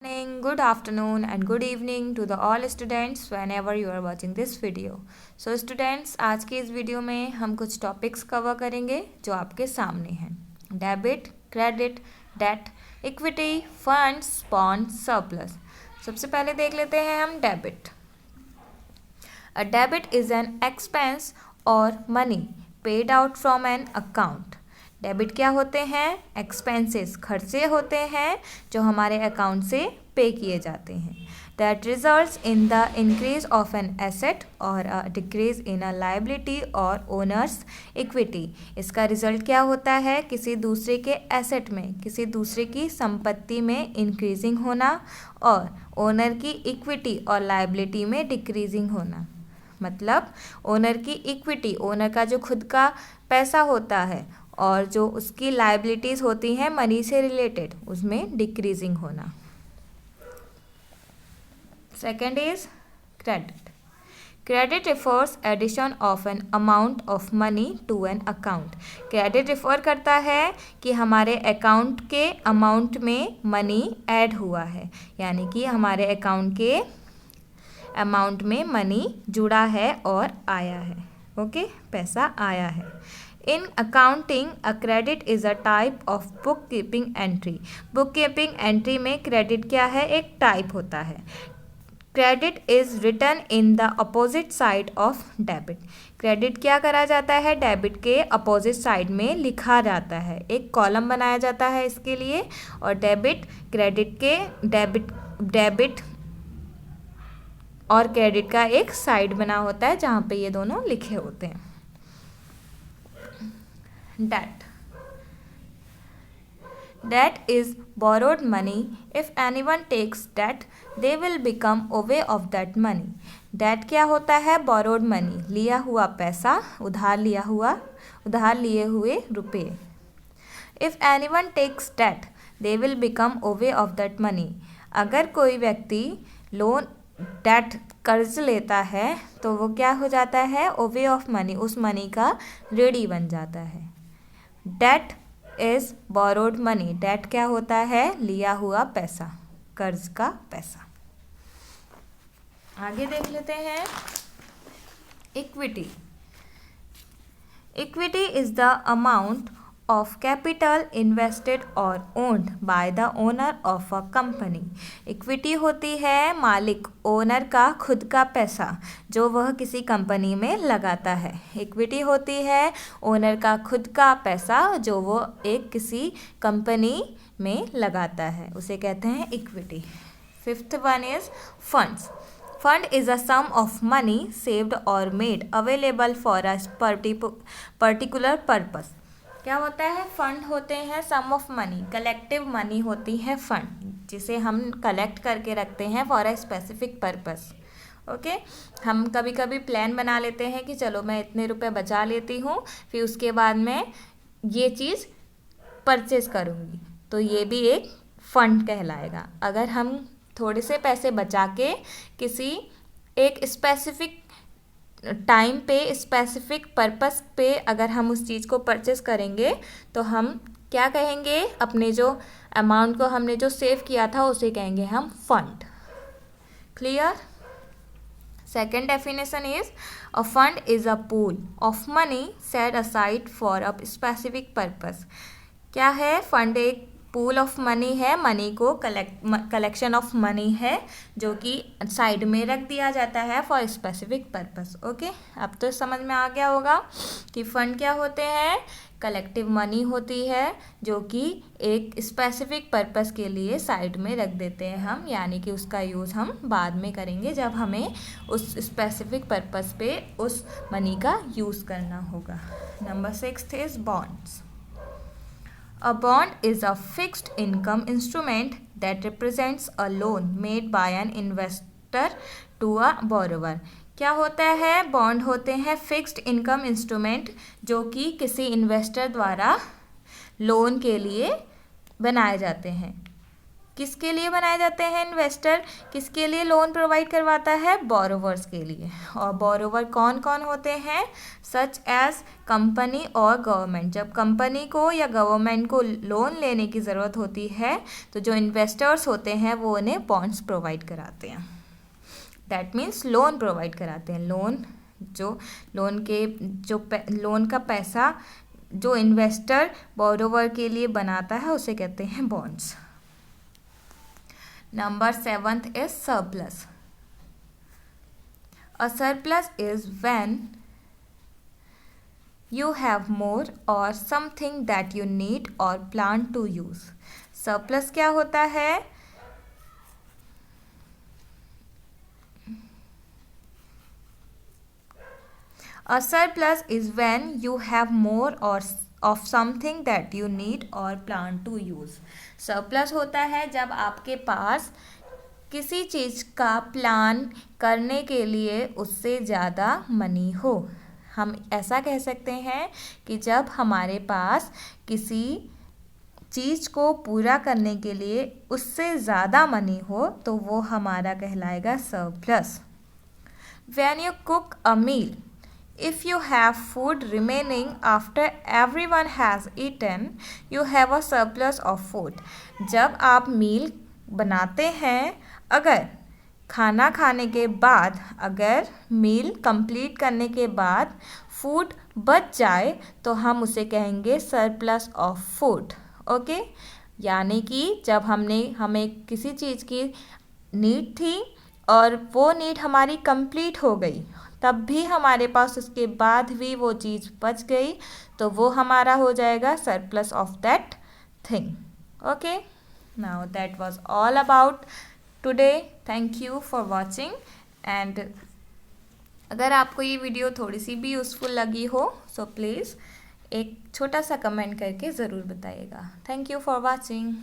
Morning, good afternoon and good evening to the all students whenever you are watching this video. So students, आज की इस video में हम कुछ topics cover करेंगे जो आपके सामने हैं। Debit, credit, debt, equity, funds, bond, surplus. सबसे पहले देख लेते हैं हम debit. A debit is an expense or money paid out from an account. Debit क्या होते हैं? एक्सपेंसेस, खर्चे होते हैं जो हमारे अकाउंट से पे किए जाते हैं। That results in the increase of an asset और a decrease in a liability और ओनर्स इक्विटी। इसका रिजल्ट क्या होता है? किसी दूसरे के एसेट में, किसी दूसरे की संपत्ति में इंक्रीजिंग होना और ओनर की इक्विटी और लाइबिलिटी में डिक्रीजिंग होना। मतलब ओनर की इक्विटी, ओनर का जो खुद का पैसा होता है और जो उसकी लाइबिलिटीज़ होती हैं मनी से रिलेटेड, उसमें डिक्रीजिंग होना। Second is credit. Credit refers addition of an amount of money to an account. Credit refer करता है कि हमारे अकाउंट के अमाउंट में मनी ऐड हुआ है, यानी कि हमारे अकाउंट के अमाउंट में मनी जुड़ा है और आया है। ओके, पैसा आया है। In accounting, a credit is a type of bookkeeping entry. Bookkeeping entry में credit क्या है? एक type होता है। Credit is written in the opposite side of debit. Credit क्या करा जाता है? डेबिट के opposite side में लिखा जाता है, एक कॉलम बनाया जाता है इसके लिए। और डेबिट क्रेडिट के डेबिट और क्रेडिट का एक साइड बना होता है जहाँ पे ये दोनों लिखे होते हैं। Debt. Debt is borrowed money. If anyone takes debt, they will become aware of that money. Debt क्या होता है? Borrowed money, लिया हुआ पैसा, उधार लिए हुए रुपए। If anyone takes debt, they will become aware of that money. अगर कोई व्यक्ति लोन डेट कर्ज लेता है तो वो क्या हो जाता है? ओवे ऑफ मनी, उस मनी का ऋणी बन जाता है। Debt is borrowed money. Debt क्या होता है? लिया हुआ पैसा, कर्ज का पैसा। आगे देख लेते हैं equity. Equity is the amount of capital invested or owned by the owner of a company. Equity होती है मालिक, ओनर का खुद का पैसा जो वह किसी कंपनी में लगाता है। इक्विटी होती है ओनर का खुद का पैसा जो वो एक किसी कंपनी में लगाता है, उसे कहते हैं equity. Fifth one is funds. Fund is a sum of money saved और made available for a particular purpose. क्या होता है? फंड होते हैं sum of money, collective money होती है फंड, जिसे हम कलेक्ट करके रखते हैं for a specific purpose. Okay, हम कभी कभी प्लान बना लेते हैं कि चलो मैं इतने रुपए बचा लेती हूँ, फिर उसके बाद मैं ये चीज़ परचेज करूँगी, तो ये भी एक फंड कहलाएगा। अगर हम थोड़े से पैसे बचा के किसी एक स्पेसिफिक टाइम पे, स्पेसिफिक पर्पस पे अगर हम उस चीज़ को परचेस करेंगे तो हम क्या कहेंगे? अपने जो अमाउंट को हमने जो सेव किया था उसे कहेंगे हम fund. Clear? Second definition is a fund is a pool of money set aside for a specific purpose. क्या है? फंड एक पूल ऑफ मनी है, मनी को कलेक्शन ऑफ मनी है जो कि साइड में रख दिया जाता है फॉर स्पेसिफिक पर्पस। ओके, अब तो समझ में आ गया होगा कि फंड क्या होते हैं? कलेक्टिव मनी होती है जो कि एक स्पेसिफिक पर्पस के लिए साइड में रख देते हैं हम, यानी कि उसका यूज़ हम बाद में करेंगे जब हमें उस स्पेसिफिक पर्पस पे उस मनी का यूज़ करना होगा। Number 6 is bonds. A bond is a fixed income instrument that represents a loan made by an investor to a borrower. क्या होता है? बॉन्ड होते हैं फिक्स्ड इनकम इंस्ट्रूमेंट जो कि किसी इन्वेस्टर द्वारा लोन के लिए बनाए जाते हैं। किसके लिए बनाए जाते हैं इन्वेस्टर? किसके लिए लोन प्रोवाइड करवाता है? बोरोवर्स के लिए। और बोरोवर कौन कौन होते हैं? सच एज कंपनी और गवर्नमेंट। जब कंपनी को या गवर्नमेंट को लोन लेने की ज़रूरत होती है तो जो इन्वेस्टर्स होते हैं वो उन्हें बॉन्ड्स प्रोवाइड कराते हैं। दैट मीन्स लोन प्रोवाइड कराते हैं। लोन का पैसा जो इन्वेस्टर बोरोवर के लिए बनाता है उसे कहते हैं bonds. Number 7th is surplus. A surplus is when you have more or something that you need or plan to use. Surplus क्या होता है? A surplus is when you have more or of something that you need or plan to use. Surplus होता है जब आपके पास किसी चीज़ का plan करने के लिए उससे ज़्यादा मनी हो। हम ऐसा कह सकते हैं कि जब हमारे पास किसी चीज़ को पूरा करने के लिए उससे ज़्यादा मनी हो तो वो हमारा कहलाएगा surplus. When you cook a meal, if you have food remaining after everyone has eaten, you have a surplus of food. जब आप मील बनाते हैं, अगर खाना खाने के बाद, अगर मील कंप्लीट करने के बाद फूड बच जाए तो हम उसे कहेंगे सरप्लस ऑफ फूड। ओके, यानी कि जब हमें किसी चीज़ की नीड थी और वो नीड हमारी कंप्लीट हो गई, तब भी हमारे पास उसके बाद भी वो चीज़ बच गई तो वो हमारा हो जाएगा surplus of that thing. Okay, now that was all about today. Thank you for watching. And अगर आपको ये वीडियो थोड़ी सी भी यूज़फुल लगी हो सो प्लीज़ एक छोटा सा कमेंट करके ज़रूर बताइएगा। Thank you for watching.